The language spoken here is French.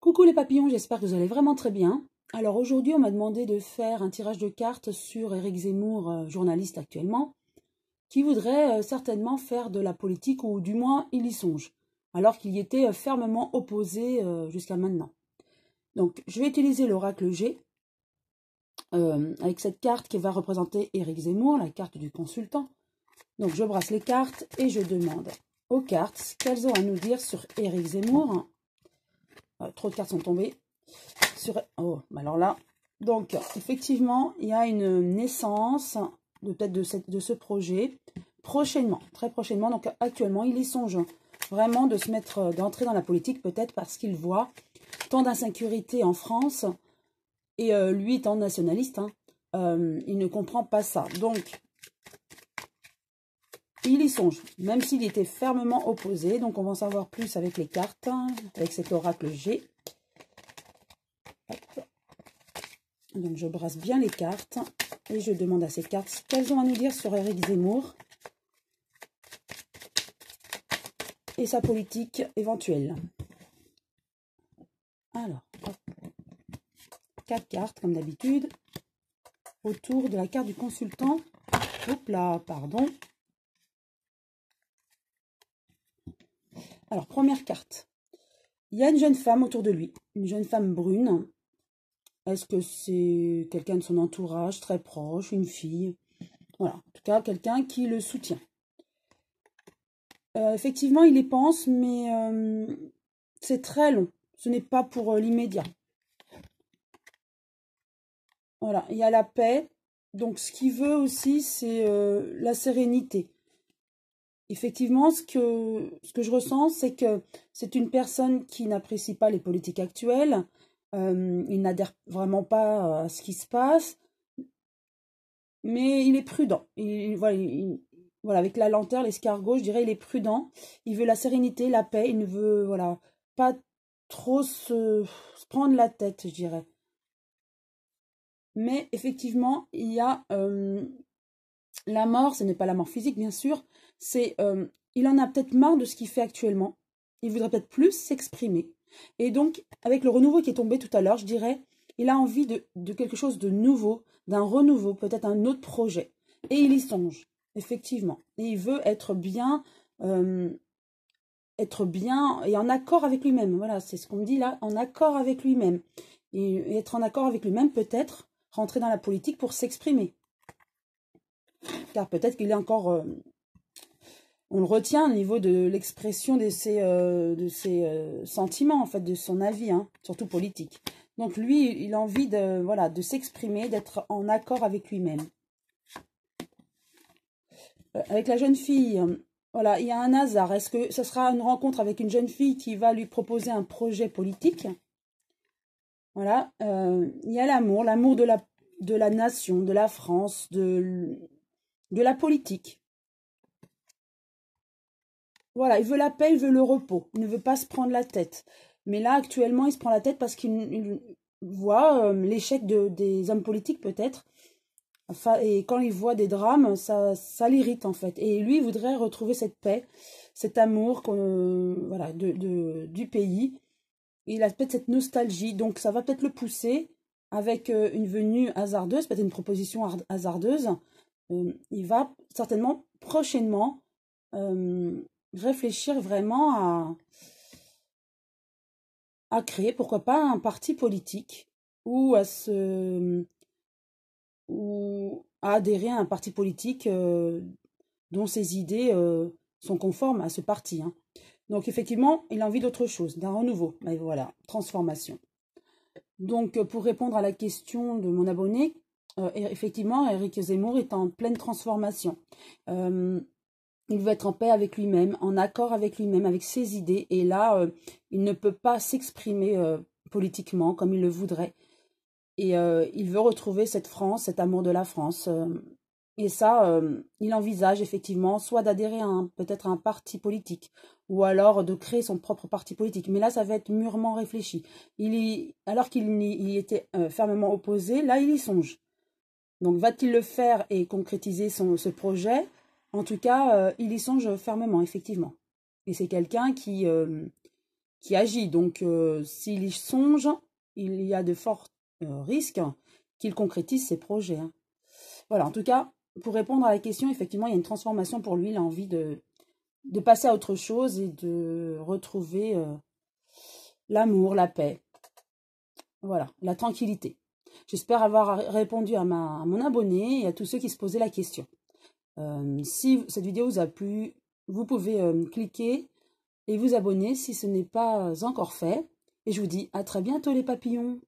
Coucou les papillons, j'espère que vous allez vraiment très bien. Alors aujourd'hui, on m'a demandé de faire un tirage de cartes sur Éric Zemmour, journaliste actuellement, qui voudrait certainement faire de la politique, ou du moins il y songe, alors qu'il y était fermement opposé jusqu'à maintenant. Donc je vais utiliser l'oracle G, avec cette carte qui va représenter Éric Zemmour, la carte du consultant. Donc je brasse les cartes et je demande aux cartes ce qu'elles ont à nous dire sur Éric Zemmour. Trop de cartes sont tombées. Oh, alors là, donc effectivement, il y a une naissance peut-être de ce projet prochainement, très prochainement. Donc actuellement, il y songe vraiment de se mettre, d'entrer dans la politique, peut-être parce qu'il voit tant d'insécurité en France, et lui étant nationaliste, il ne comprend pas ça. Donc, il y songe, même s'il était fermement opposé. Donc on va en savoir plus avec les cartes, avec cet oracle G. Hop. Donc je brasse bien les cartes et je demande à ces cartes ce qu'elles ont à nous dire sur Éric Zemmour et sa politique éventuelle. Alors, hop. 4 cartes comme d'habitude autour de la carte du consultant. Hop là, pardon. Alors, première carte. Il y a une jeune femme autour de lui, une jeune femme brune. Est-ce que c'est quelqu'un de son entourage, très proche, une fille? Voilà, en tout cas, quelqu'un qui le soutient. Effectivement, il y pense, mais c'est très long. Ce n'est pas pour l'immédiat. Voilà, il y a la paix. Donc, ce qu'il veut aussi, c'est la sérénité. Effectivement, ce que je ressens, c'est que c'est une personne qui n'apprécie pas les politiques actuelles. Il n'adhère vraiment pas à ce qui se passe. Mais il est prudent. Voilà, avec la lenteur, l'escargot, je dirais, il est prudent. Il veut la sérénité, la paix. Il ne veut, voilà, pas trop se prendre la tête, je dirais. Mais effectivement, il y a la mort. Ce n'est pas la mort physique, bien sûr. C'est, il en a peut-être marre de ce qu'il fait actuellement. Il voudrait peut-être plus s'exprimer. Et donc, avec le renouveau qui est tombé tout à l'heure, je dirais, il a envie de quelque chose de nouveau, d'un renouveau, peut-être un autre projet. Et il y songe, effectivement. Et il veut être bien et en accord avec lui-même. Voilà, c'est ce qu'on me dit là, en accord avec lui-même. Et être en accord avec lui-même, peut-être rentrer dans la politique pour s'exprimer. Car peut-être qu'il est encore... on le retient au niveau de l'expression de ses sentiments, en fait, de son avis, surtout politique. Donc lui, il a envie de, voilà, de s'exprimer, d'être en accord avec lui-même. Avec la jeune fille, voilà, il y a un hasard. Est-ce que ce sera une rencontre avec une jeune fille qui va lui proposer un projet politique? Voilà, il y a l'amour, l'amour de la nation, de la France, de la politique. Voilà, il veut la paix, il veut le repos. Il ne veut pas se prendre la tête. Mais là, actuellement, il se prend la tête parce qu'il voit l'échec des hommes politiques, peut-être. Et quand il voit des drames, ça l'irrite, en fait. Et lui, il voudrait retrouver cette paix, cet amour voilà, du pays. Et il a peut-être cette nostalgie. Donc, ça va peut-être le pousser avec une venue hasardeuse, peut-être une proposition hasardeuse. Il va certainement, prochainement, réfléchir vraiment à créer, pourquoi pas, un parti politique ou ou à adhérer à un parti politique dont ses idées sont conformes à ce parti. Donc effectivement, il a envie d'autre chose, d'un renouveau. Mais voilà, transformation. Donc pour répondre à la question de mon abonné, effectivement, Éric Zemmour est en pleine transformation. Il veut être en paix avec lui-même, en accord avec lui-même, avec ses idées. Et là, il ne peut pas s'exprimer politiquement comme il le voudrait. Et il veut retrouver cette France, cet amour de la France. Et ça, il envisage effectivement soit d'adhérer à peut-être un parti politique, ou alors de créer son propre parti politique. Mais là, ça va être mûrement réfléchi. Alors qu'il y était fermement opposé, là, il y songe. Donc, va-t-il le faire et concrétiser ce projet? En tout cas, il y songe fermement, effectivement. Et c'est quelqu'un qui qui agit. Donc, s'il y songe, il y a de forts risques qu'il concrétise ses projets. Hein. Voilà, en tout cas, pour répondre à la question, effectivement, il y a une transformation pour lui. Il a envie de passer à autre chose et de retrouver l'amour, la paix. Voilà, la tranquillité. J'espère avoir répondu à mon abonné et à tous ceux qui se posaient la question. Si cette vidéo vous a plu, vous pouvez cliquer et vous abonner si ce n'est pas encore fait. Et je vous dis à très bientôt les papillons.